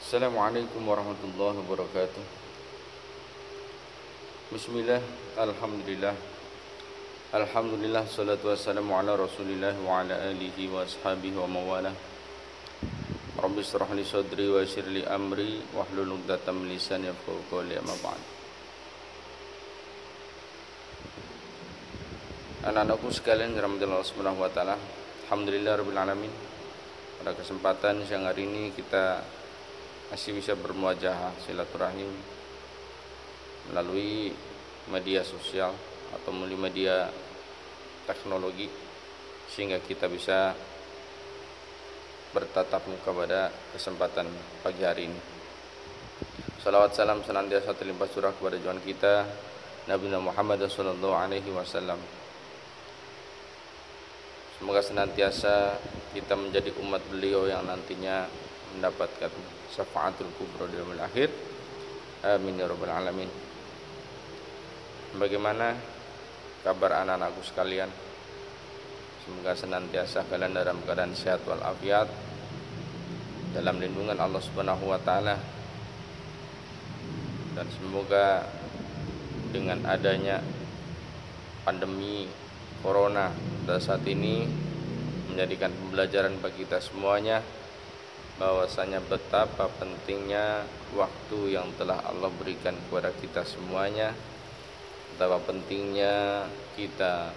Assalamualaikum warahmatullahi wabarakatuh. Bismillah, alhamdulillah. Alhamdulillah, salatu wassalamu ala rasulillah wa ala alihi wa ashabihi wa mawalah. Rabbi shrah li sadri wa yassir li amri wahlul 'uqdatam min lisani yafqahu qawli, amma ba'd. Anak-anakku sekalian dirahmati Allah Subhanahu wa taala. Alhamdulillah rabbil alamin. Pada kesempatan siang hari ini kita masih bisa bermuajahah silaturahim melalui media sosial atau melalui media teknologi, sehingga kita bisa bertatap muka pada kesempatan pagi hari ini. Salawat salam senantiasa terlimpah curah kepada junjungan kita Nabi Muhammad sallallahu alaihi wasallam. Semoga senantiasa kita menjadi umat beliau yang nantinya mendapatkan syafaatul kubra di yaumil akhir. Amin ya rabbal alamin. Bagaimana kabar anak-anakku sekalian? Semoga senantiasa kalian dalam keadaan sehat walafiat, dalam lindungan Allah Subhanahu wa taala. Dan semoga dengan adanya pandemi corona pada saat ini menjadikan pembelajaran bagi kita semuanya, bahwasanya betapa pentingnya waktu yang telah Allah berikan kepada kita semuanya, betapa pentingnya kita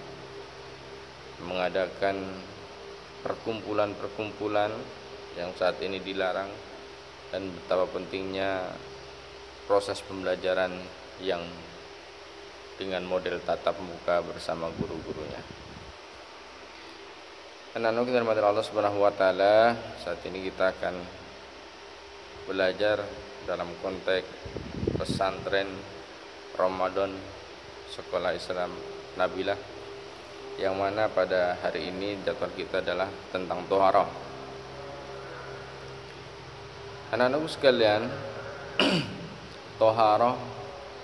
mengadakan perkumpulan-perkumpulan yang saat ini dilarang, dan betapa pentingnya proses pembelajaran yang dengan model tatap muka bersama guru-gurunya. Anak-anak kita dirahmati Allah Subhanahu wa taala, saat ini kita akan belajar dalam konteks pesantren Ramadan Sekolah Islam Nabilah, yang mana pada hari ini jadwal kita adalah tentang toharah. Anak-anakku sekalian, toharah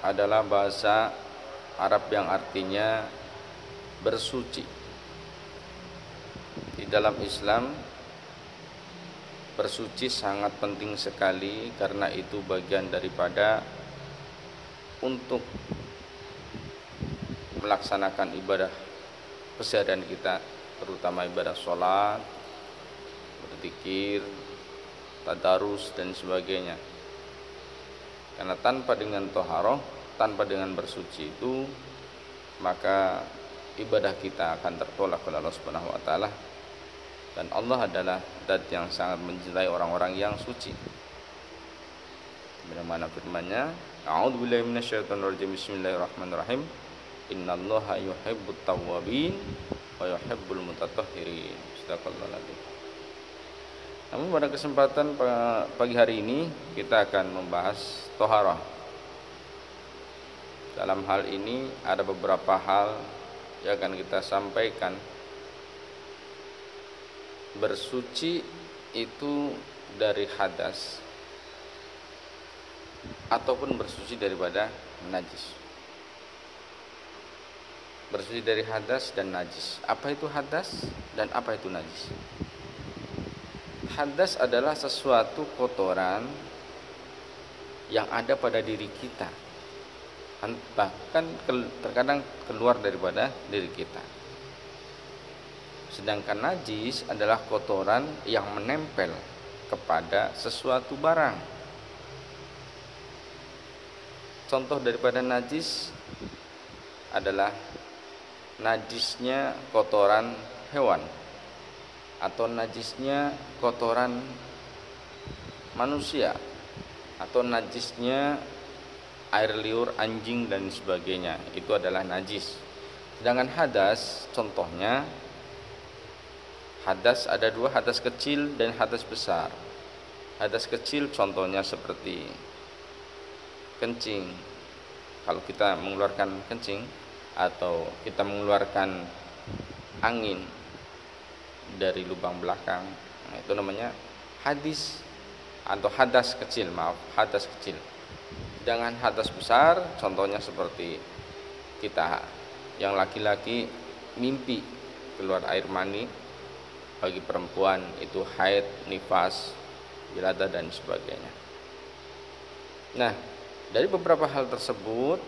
adalah bahasa Arab yang artinya bersuci. Di dalam Islam, bersuci sangat penting sekali, karena itu bagian daripada untuk melaksanakan ibadah keseharian kita, terutama ibadah sholat, berzikir, tadarus dan sebagainya. Karena tanpa dengan toharoh, tanpa dengan bersuci itu, maka ibadah kita akan tertolak oleh Allah Subhanahu wa taala. Dan Allah adalah zat yang sangat mencintai orang-orang yang suci. Bagaimana firman-Nya? A'udzubillahi minasyaitonir rajim. Bismillahirrahmanirrahim. Innallaha yuhibbut tawwabin wa yuhibbul mutatahhirin. Shadaqallahul adzim. Namun pada kesempatan pagi hari ini kita akan membahas toharah. Dalam hal ini ada beberapa hal yang akan kita sampaikan. Bersuci itu dari hadas ataupun bersuci daripada najis. Bersuci dari hadas dan najis. Apa itu hadas dan apa itu najis? Hadas adalah sesuatu kotoran yang ada pada diri kita, bahkan terkadang keluar daripada diri kita. Sedangkan najis adalah kotoran yang menempel kepada sesuatu barang. Contoh daripada najis adalah najisnya kotoran hewan, atau najisnya kotoran manusia, atau najisnya air liur anjing dan sebagainya. Itu adalah najis. Sedangkan hadas, contohnya hadas ada dua, hadas kecil dan hadas besar. Hadas kecil contohnya seperti kencing. Kalau kita mengeluarkan kencing atau kita mengeluarkan angin dari lubang belakang, nah itu namanya hadis atau hadas kecil, hadas kecil. Sedangkan hadas besar contohnya seperti kita yang laki-laki mimpi keluar air mani, bagi perempuan itu haid, nifas, wiladah dan sebagainya. Nah, dari beberapa hal tersebut,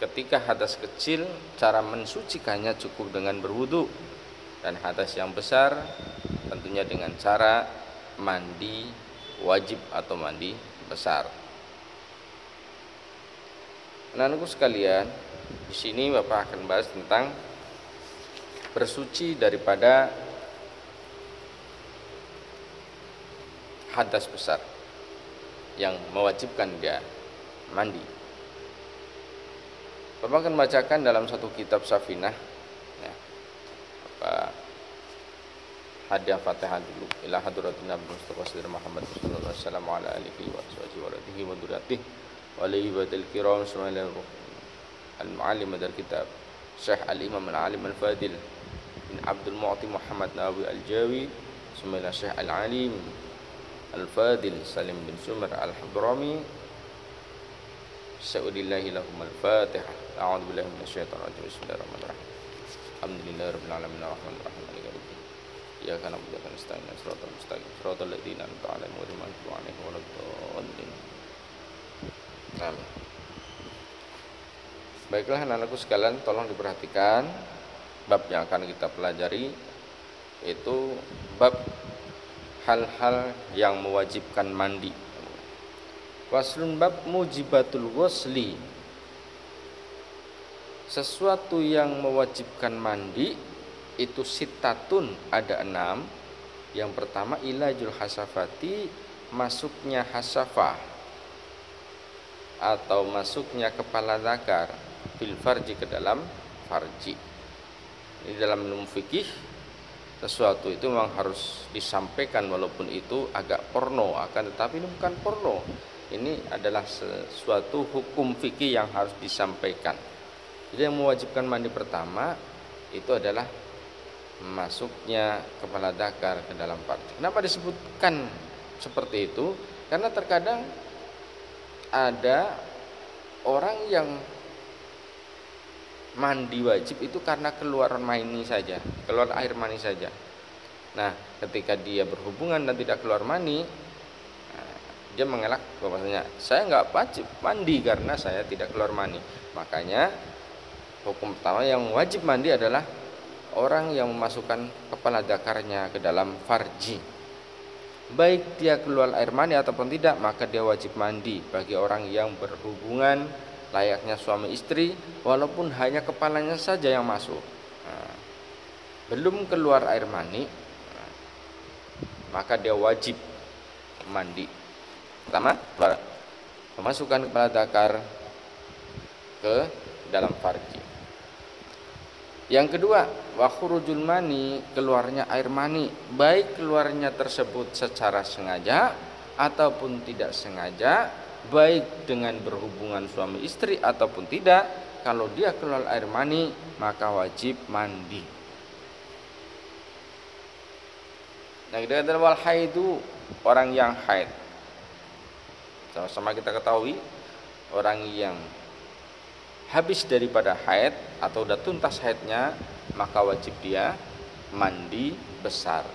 ketika hadas kecil, cara mensucikannya cukup dengan berwudu, dan hadas yang besar tentunya dengan cara mandi wajib atau mandi besar. Anak-anakku sekalian, di sini Bapak akan bahas tentang bersuci daripada hadas besar yang mewajibkan dia mandi. Bapak akan bacakan dalam satu kitab Safinah, ya, hadiah Fatihah dulu ila hadratin Nabi Mustafa sallallahu Muhammad sallallahu alaihi wasallam ala alihi wa sahbihi wa radhihi wa duratihi wa alihi wa kiram sallallahu al-muallim dari kitab Syekh al-Imam al-Alim al-Fadil bin Abdul Mu'ti Muhammad Nawawi al-Jawi sallallahu Syekh al-Alim al-Fadil Salim bin Sumar al-Hadrami sa'udillahi lahum al-Fatihah. A'udzu billahi minasyaitonir rajim. Bismillahirrahmanirrahim. Alhamdulillahirabbil alamin arrahmanir rahim maliki yaumiddin. Iyyaka na'budu wa iyyaka nasta'in shiratal mustaqim shiratal ladzina an'amta 'alaihim ghairil maghdubi 'alaihim waladdallin. Amin. Baiklah anak-anakku sekalian, tolong diperhatikan bab yang akan kita pelajari, yaitu bab hal-hal yang mewajibkan mandi. Waslun bab mujibatul ghusli. Sesuatu yang mewajibkan mandi itu sitatun, ada 6. Yang pertama ilajul hasafati, masuknya hasafah atau masuknya kepala zakar fil farji, ke dalam farji. Ini dalam ilmu fikih, sesuatu itu memang harus disampaikan walaupun itu agak porno, akan tetapi ini bukan porno. Ini adalah sesuatu hukum fikih yang harus disampaikan. Jadi yang mewajibkan mandi pertama itu adalah masuknya kepala zakar ke dalam farji. Kenapa disebutkan seperti itu? Karena terkadang ada orang yang mandi wajib itu karena keluar mani saja, keluar air mani saja. Nah, ketika dia berhubungan dan tidak keluar mani, dia mengelak bahwasanya saya nggak wajib mandi karena saya tidak keluar mani. Makanya hukum pertama yang wajib mandi adalah orang yang memasukkan kepala zakarnya ke dalam farji. Baik dia keluar air mani ataupun tidak, maka dia wajib mandi bagi orang yang berhubungan layaknya suami istri, walaupun hanya kepalanya saja yang masuk. Belum keluar air mani, maka dia wajib mandi. Pertama, memasukkan kepala zakar ke dalam farji. Yang kedua, wa khurujul mani, keluarnya air mani, baik keluarnya tersebut secara sengaja ataupun tidak sengaja, baik dengan berhubungan suami istri ataupun tidak. Kalau dia keluar air mani, maka wajib mandi. Nah, kita katakan wal haidu, orang yang haid. Sama-sama kita ketahui, orang yang habis daripada haid atau sudah tuntas haidnya, maka wajib dia mandi besar.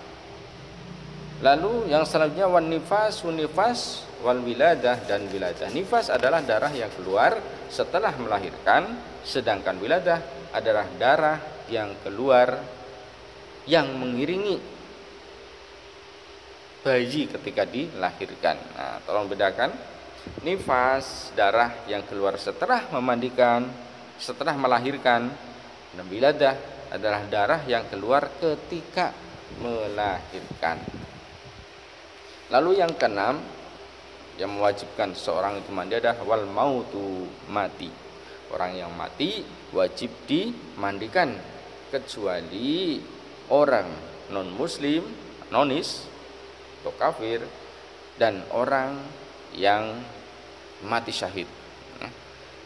Lalu yang selanjutnya wan nifas, nifas wal wiladah, dan wiladah. Nifas adalah darah yang keluar setelah melahirkan, sedangkan wiladah adalah darah yang keluar yang mengiringi bayi ketika dilahirkan. Nah, tolong bedakan. Nifas, darah yang keluar setelah memandikan, setelah melahirkan. Dan wiladah adalah darah yang keluar ketika melahirkan. Lalu yang keenam yang mewajibkan seorang itu mandi adalah wal mautu, mati. Orang yang mati wajib dimandikan, kecuali orang non muslim, nonis atau kafir, dan orang yang mati syahid.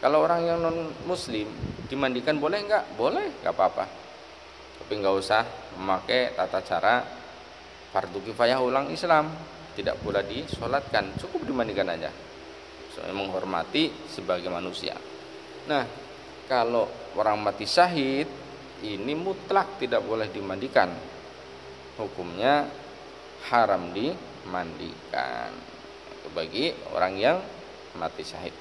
Kalau orang yang non muslim dimandikan boleh enggak? Boleh, enggak apa-apa. Tapi enggak usah memakai tata cara fardu kifayah ulang Islam. Tidak pula disolatkan, cukup dimandikan aja. Soalnya menghormati sebagai manusia. Nah, kalau orang mati syahid ini mutlak tidak boleh dimandikan. Hukumnya haram dimandikan. Itu bagi orang yang mati syahid.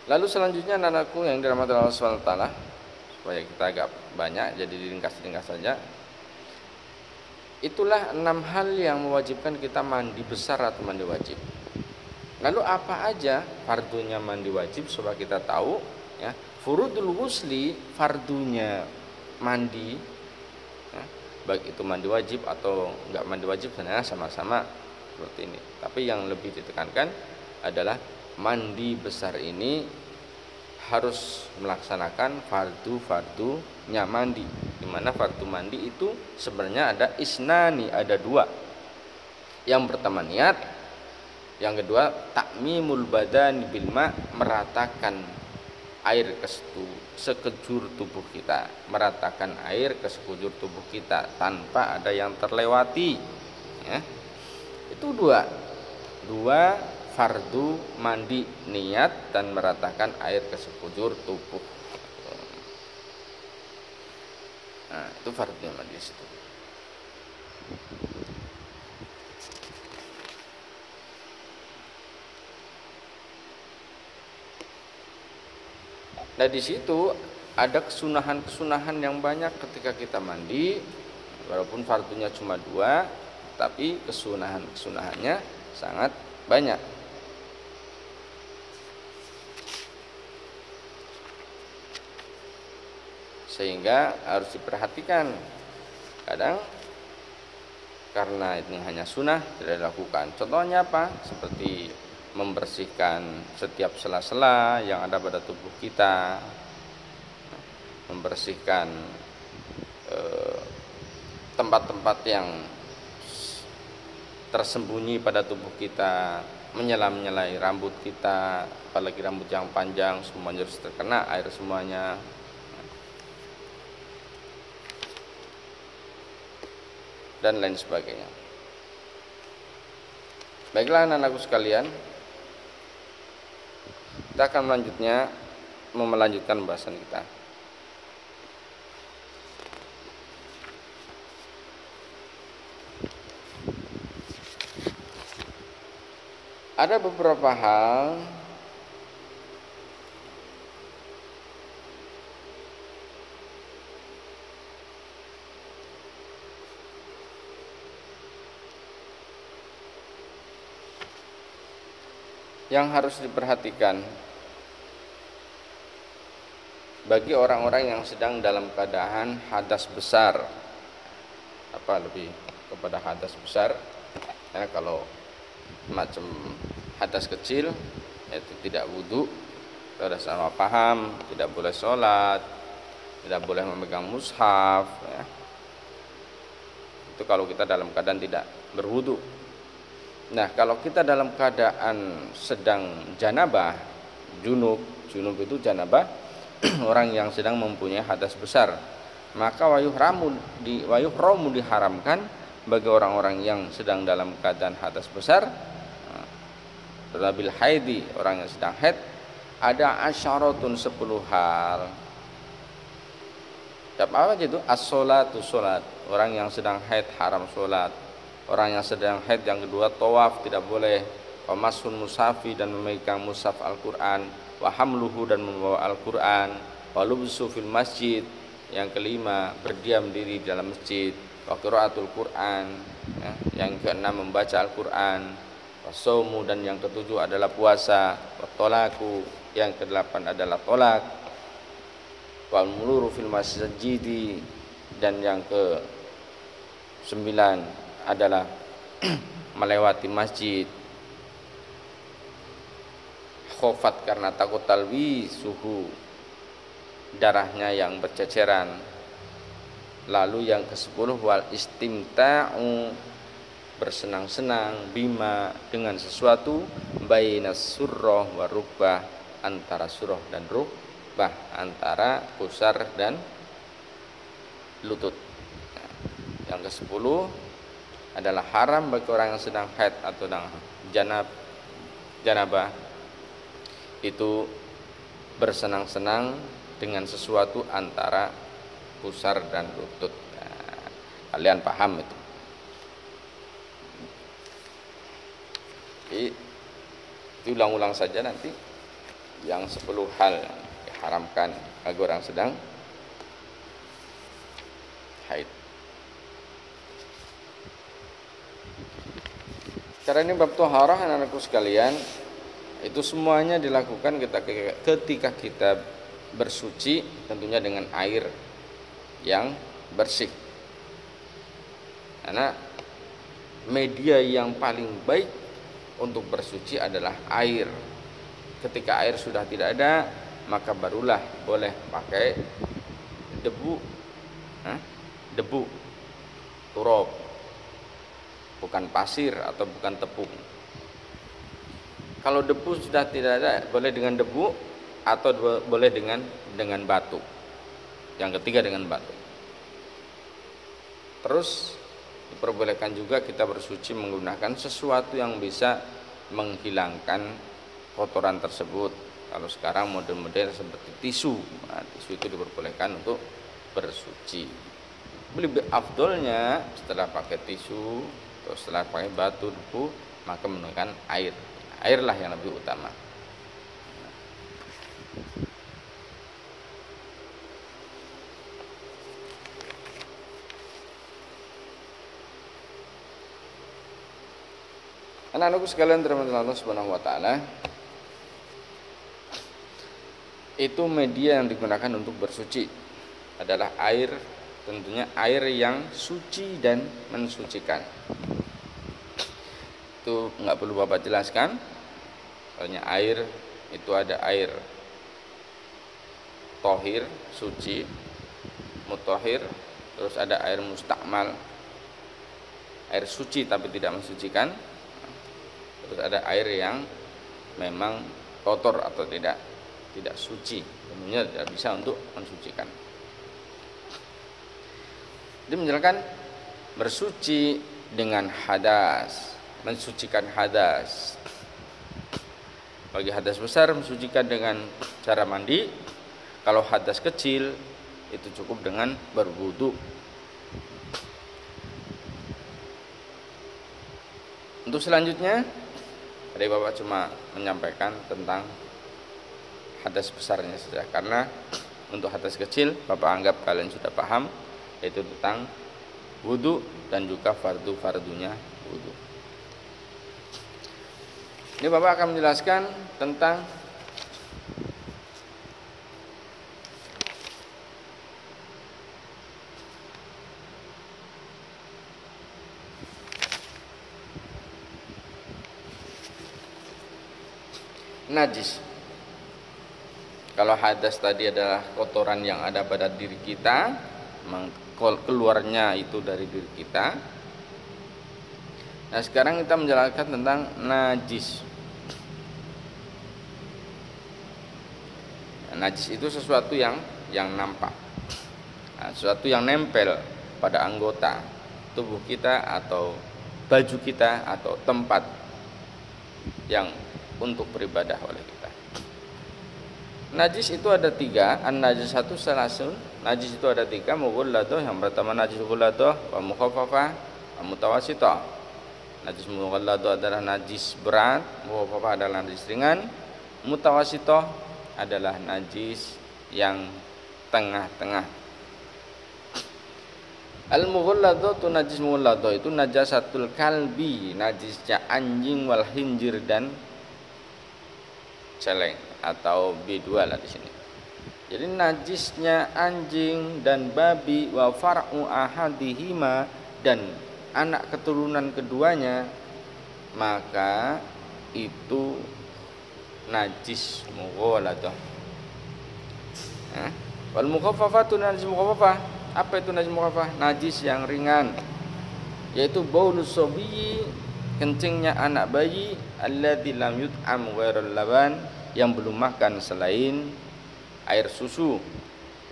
Lalu selanjutnya anakku yang dirahmati Allah SWT, supaya kita agak banyak jadi diringkas-ringkas saja. Itulah 6 hal yang mewajibkan kita mandi besar atau mandi wajib. Lalu apa aja fardunya mandi wajib supaya kita tahu ya. Furudul ghusli, fardunya mandi ya, baik itu mandi wajib atau enggak mandi wajib sebenarnya sama-sama seperti ini. Tapi yang lebih ditekankan adalah mandi besar ini harus melaksanakan fardu-fardunya mandi. Di mana fardu mandi itu sebenarnya ada isnani, ada 2. Yang pertama niat, yang kedua takmimul badan bil ma, meratakan air ke sekujur tubuh kita, meratakan air ke sekujur tubuh kita tanpa ada yang terlewati ya. Itu 2 fardu mandi, niat dan meratakan air ke sekujur tubuh. Nah, itu fardunya mandi di situ. Nah, di situ ada kesunahan-kesunahan yang banyak ketika kita mandi. Walaupun fardunya cuma 2, tapi kesunahan-kesunahannya sangat banyak. Sehingga harus diperhatikan. Kadang karena ini hanya sunnah tidak dilakukan. Contohnya apa? Seperti membersihkan setiap sela-sela yang ada pada tubuh kita, membersihkan tempat-tempat yang tersembunyi pada tubuh kita, menyela-nyelai rambut kita, apalagi rambut yang panjang, semuanya harus terkena air semuanya. Dan lain sebagainya. Baiklah anak-anakku sekalian, kita akan melanjutkan pembahasan kita. Ada beberapa hal yang harus diperhatikan bagi orang-orang yang sedang dalam keadaan hadas besar. Apa lebih kepada hadas besar ya, kalau macam hadas kecil yaitu tidak wudhu, sudah sama paham, tidak boleh sholat, tidak boleh memegang mushaf ya. Itu kalau kita dalam keadaan tidak berwudhu. Nah, kalau kita dalam keadaan sedang janabah, junub itu janabah, orang yang sedang mempunyai hadas besar, maka wayuhramu diharamkan bagi orang-orang yang sedang dalam keadaan hadas besar, bil haidi, orang yang sedang haid, ada asyaratun 10 hal. Apa aja itu? As-sholatu, sholat. Orang yang sedang haid haram sholat. Orang yang sedang haid yang kedua tawaf tidak boleh, wa masun mushafi dan memegang mushaf Al-Qur'an, wa hamluhu dan membawa Al-Qur'an, wa lubsu fil masjid, yang kelima berdiam diri di dalam masjid, wa qiraatul Qur'an ya. Yang keenam membaca Al-Qur'an, wa shaumu dan yang ketujuh adalah puasa, wa tolaku yang kedelapan adalah tolak, wa muluru fil masjid dan yang ke 9 adalah melewati masjid, khofat karena takut talwi suhu, darahnya yang berceceran. Lalu yang ke-10 wal istimta'u, bersenang-senang, bima dengan sesuatu, bainas surrah wa rubbah, antara surah dan rubbah, antara pusar dan lutut. Nah, yang ke-10 adalah haram bagi orang yang sedang haid atau janabah itu bersenang-senang dengan sesuatu antara pusar dan lutut. Nah, kalian paham itu. Jadi diulang-ulang saja nanti yang 10 hal yang diharamkan bagi orang sedang haid. Cara ini bab toharah anak-anakku sekalian, itu semuanya dilakukan ketika kita bersuci, tentunya dengan air yang bersih. Karena media yang paling baik untuk bersuci adalah air. Ketika air sudah tidak ada, maka barulah boleh pakai debu, turab, bukan pasir atau bukan tepung. Kalau debu sudah tidak ada, boleh dengan debu atau boleh dengan batu. Yang ketiga dengan batu. Terus diperbolehkan juga kita bersuci menggunakan sesuatu yang bisa menghilangkan kotoran tersebut. Kalau sekarang model-model seperti tisu, tisu itu diperbolehkan untuk bersuci. Lebih afdolnya setelah pakai tisu atau setelah pakai batu, debu, maka menggunakan air. Airlah yang lebih utama. Anak-anakku sekalian dirahmati Allah Subhanahu wa taala, itu media yang digunakan untuk bersuci adalah air, tentunya air yang suci dan mensucikan. Itu enggak perlu Bapak jelaskan. Soalnya air itu ada air tohir, suci, mutahhir, terus ada air mustakmal, air suci tapi tidak mensucikan. Terus ada air yang memang kotor atau tidak suci, tentunya tidak bisa untuk mensucikan. Dia menjelaskan bersuci dengan hadas, mensucikan hadas. Bagi hadas besar mensucikan dengan cara mandi. Kalau hadas kecil itu cukup dengan berwudu. Untuk selanjutnya, tadi Bapak cuma menyampaikan tentang hadas besarnya saja, karena untuk hadas kecil Bapak anggap kalian sudah paham, yaitu tentang wudu dan juga fardu-fardunya wudu. Ini Bapak akan menjelaskan tentang najis. Kalau hadas tadi adalah kotoran yang ada pada diri kita, keluarnya itu dari diri kita. Nah, sekarang kita menjelaskan tentang najis. Najis itu sesuatu yang nampak, sesuatu yang nempel pada anggota tubuh kita atau baju kita atau tempat yang untuk beribadah oleh kita. Najis itu ada 3. An-najisatu salasun. Najis itu ada 3. Mughalladah, yang pertama najis mughalladah, wa mukhaffafah, wa mutawassithah. Najis mughalladah adalah najis berat, mukhaffafah adalah najis ringan, mutawassithah adalah najis yang tengah-tengah. Al-mughalladah tu najis mughalladah itu najasatul kalbi, najisnya anjing, wal khinjir dan celeng atau B2 lah di sini. Jadi najisnya anjing dan babi, wa far'u ahadihima, dan anak keturunan keduanya, maka itu najis mughalladah. Wal mukhaffafatu najis mukhaffafah. Apa itu najis mukhaffafah? Najis yang ringan, yaitu baulus sabiyyi, kencingnya anak bayi, alladzi lam yut'am ghairal laban, yang belum makan selain air susu,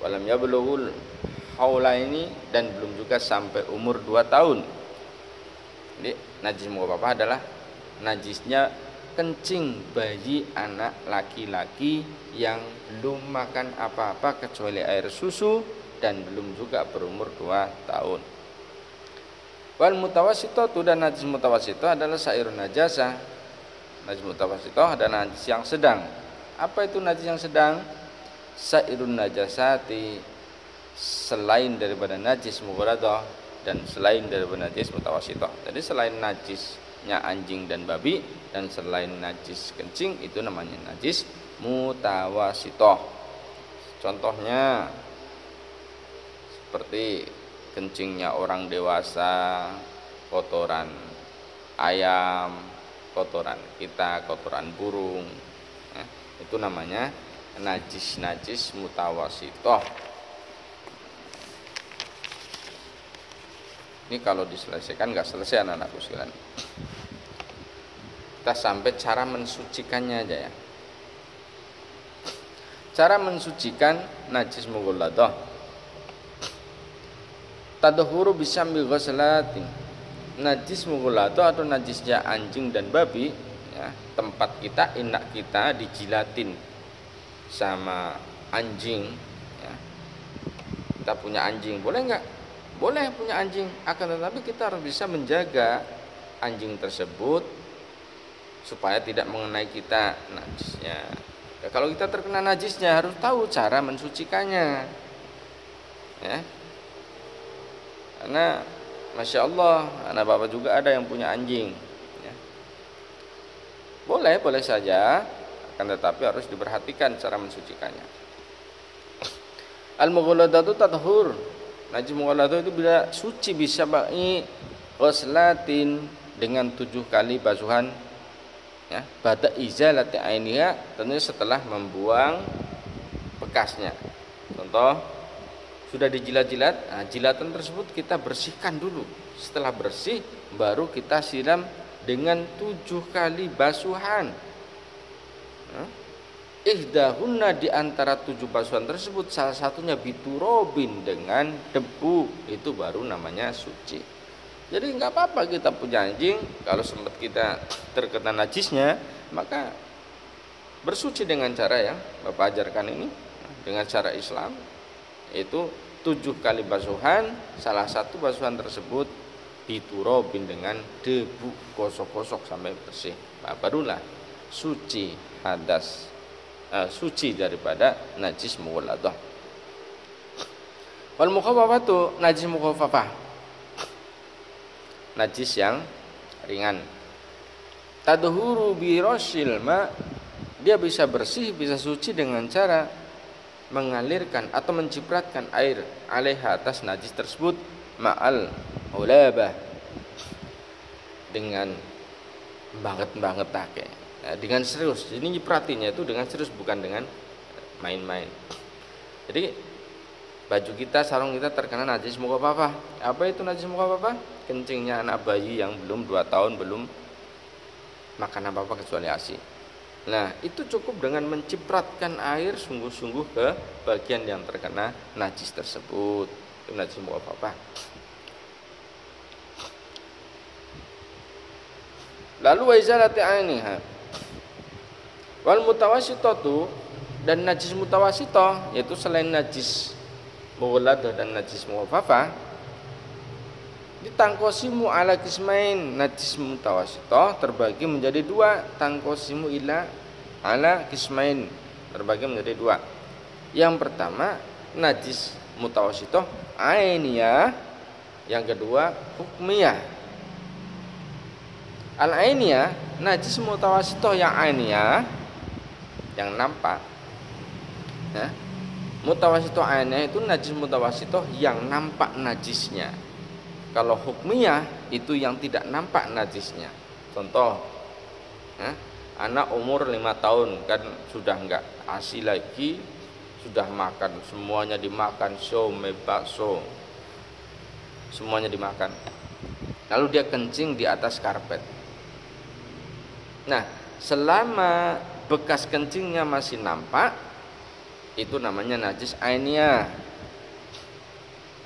walam yablughul haulaini, dan belum juga sampai umur 2 tahun. Jadi najis mukhaffafah adalah najisnya kencing bayi anak laki-laki yang belum makan apa-apa kecuali air susu dan belum juga berumur 2 tahun. Wal mutawassithatu, dan najis mutawassithah adalah sairun najasah, najis mutawasitoh dan najis yang sedang. Apa itu najis yang sedang? Sairun najasati, selain daripada najis mughaladah dan selain daripada najis mutawasitoh. Jadi selain najisnya anjing dan babi dan selain najis kencing, itu namanya najis mutawasitoh. Contohnya seperti kencingnya orang dewasa, kotoran ayam, kotoran kita, kotoran burung, itu namanya najis mutawasitoh. Ini kalau diselesaikan nggak selesai anak-anakku sekalian. Kita sampai cara mensucikannya aja ya. Cara mensucikan najis mughalladah. Tadhuru bisambi ghuslatin. Najis mughalladah atau najisnya anjing dan babi, ya, tempat kita, inak kita dijilatin sama anjing, ya. Kita punya anjing, boleh nggak? Boleh punya anjing, akan tetapi kita harus bisa menjaga anjing tersebut supaya tidak mengenai kita najisnya. Ya, kalau kita terkena najisnya harus tahu cara mensucikannya, ya. Karena Masya Allah, anak bapak juga ada yang punya anjing, ya. Boleh saja, akan tetapi harus diperhatikan cara mensucikannya. Al-mughalladatu tathur. Najis mughalladah itu bila suci bisa ba'i ghuslatin dengan 7 kali basuhan, ya, ba'da izalati ainiha, tentunya setelah membuang bekasnya. Contoh, sudah dijilat-jilat, nah, jilatan tersebut kita bersihkan dulu. Setelah bersih baru kita siram dengan 7 kali basuhan. Ihdahunna, di antara 7 basuhan tersebut salah satunya biturobin, dengan debu, itu baru namanya suci. Jadi nggak apa-apa kita punya anjing, kalau sempat kita terkena najisnya, maka bersuci dengan cara yang Bapak ajarkan ini, dengan cara Islam, itu 7 kali basuhan, salah satu basuhan tersebut biturobin, dengan debu, gosok-gosok sampai bersih, nah, barulah suci hadas, suci daripada najis mughalladah. Wal mukhaffafatu, najis mukhaffafah, najis yang ringan. Tadhuru bi rasyil ma, dia bisa bersih, bisa suci dengan cara mengalirkan atau mencipratkan air alaiha, atas najis tersebut, ma'al ulabah, dengan banget take, ya, dengan serius. Jadi nyipratinya itu dengan serius, bukan dengan main-main. Jadi baju kita, sarung kita terkena najis mukhaffafah. Apa itu najis mukhaffafah? Kencingnya anak bayi yang belum 2 tahun, belum makan apa-apa kecuali ASI. Nah, itu cukup dengan mencipratkan air sungguh-sungguh ke bagian yang terkena najis tersebut. Itu najis mukhaffafah. Lalu wa izalati ainiha. Wal mutawasitatu, dan najis mutawasithah, yaitu selain najis mughalladah dan najis mukhaffafah, ditangkosimu ala kismain. Najis mutawasithah terbagi menjadi 2, tangkosimu ila ala kismain, terbagi menjadi 2. Yang pertama najis mutawasithah ainiyah, yang kedua hukmiyah. Al-ainiyah, najis mutawasithah yang ainiyah, yang nampak, ya. Mutawasithah ainiyah itu najis mutawasithah yang nampak najisnya. Kalau hukmiyah itu yang tidak nampak najisnya. Contoh, ya, anak umur 5 tahun kan sudah enggak ASI lagi, sudah makan, semuanya dimakan, somai, bakso, semuanya dimakan. Lalu dia kencing di atas karpet. Nah, selama bekas kencingnya masih nampak, itu namanya najis ainiyah.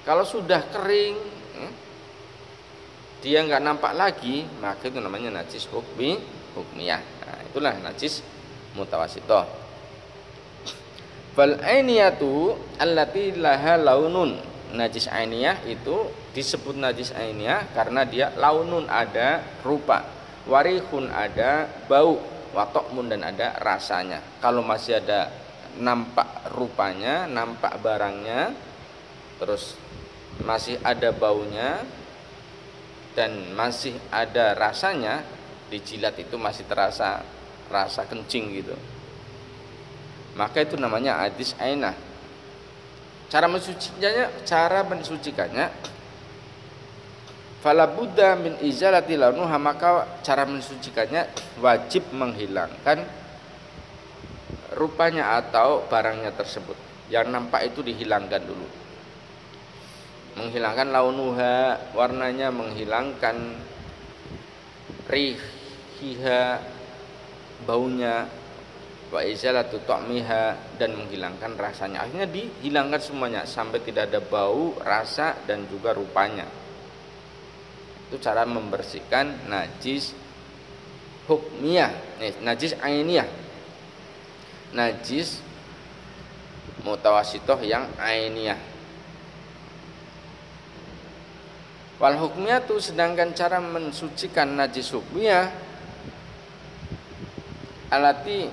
Kalau sudah kering, dia nggak nampak lagi, maka itu namanya najis hukmiyah. Nah, itulah najis mutawasithah. Fal ainiyatu allati laha launun. Najis ainiyah itu disebut najis ainiyah karena dia launun, ada rupa. warihun ada bau, watokmun dan ada rasanya. Kalau masih ada nampak rupanya, nampak barangnya, terus masih ada baunya dan masih ada rasanya, dijilat itu masih terasa rasa kencing gitu, maka itu namanya hadis ainah. Cara mensucikannya fala budda min izalati launuha, maka cara mensucikannya wajib menghilangkan rupanya atau barangnya tersebut. Yang nampak itu dihilangkan dulu. Menghilangkan launuha, warnanya, menghilangkan rihiha, baunya, wa izalatu ta'miha, dan menghilangkan rasanya. Akhirnya dihilangkan semuanya sampai tidak ada bau, rasa dan juga rupanya. Itu cara membersihkan najis hukmiyah, najis ainiyah, najis mutawasitoh yang ainiyah. Wal hukmiyah itu, sedangkan cara mensucikan najis hukmiyah alati,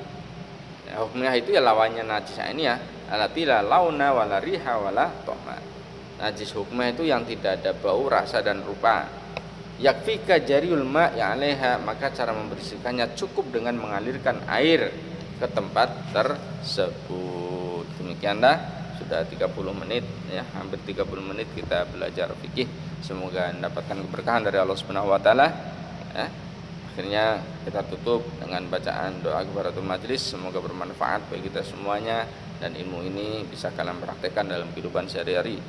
hukmiyah itu ya lawannya najis ainiyah, alati la launa wala riha wala ta'ma. Najis hukmiyah itu yang tidak ada bau, rasa dan rupa. Yakfika jariul ma' ya 'alaiha, maka cara membersihkannya cukup dengan mengalirkan air ke tempat tersebut. Demikianlah, sudah 30 menit ya, hampir 30 menit kita belajar fikih. Semoga mendapatkan keberkahan dari Allah Subhanahu wa taala ya. Akhirnya kita tutup dengan bacaan doa kifaratul majlis. Semoga bermanfaat bagi kita semuanya dan ilmu ini bisa kalian praktekkan dalam kehidupan sehari-hari.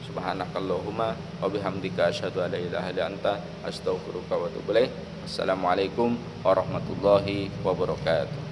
Subhanakallahumma wa bihamdika asyhadu an la ilaha illa anta astaghfiruka wa atubu ilaik. Assalamualaikum warahmatullahi wabarakatuh.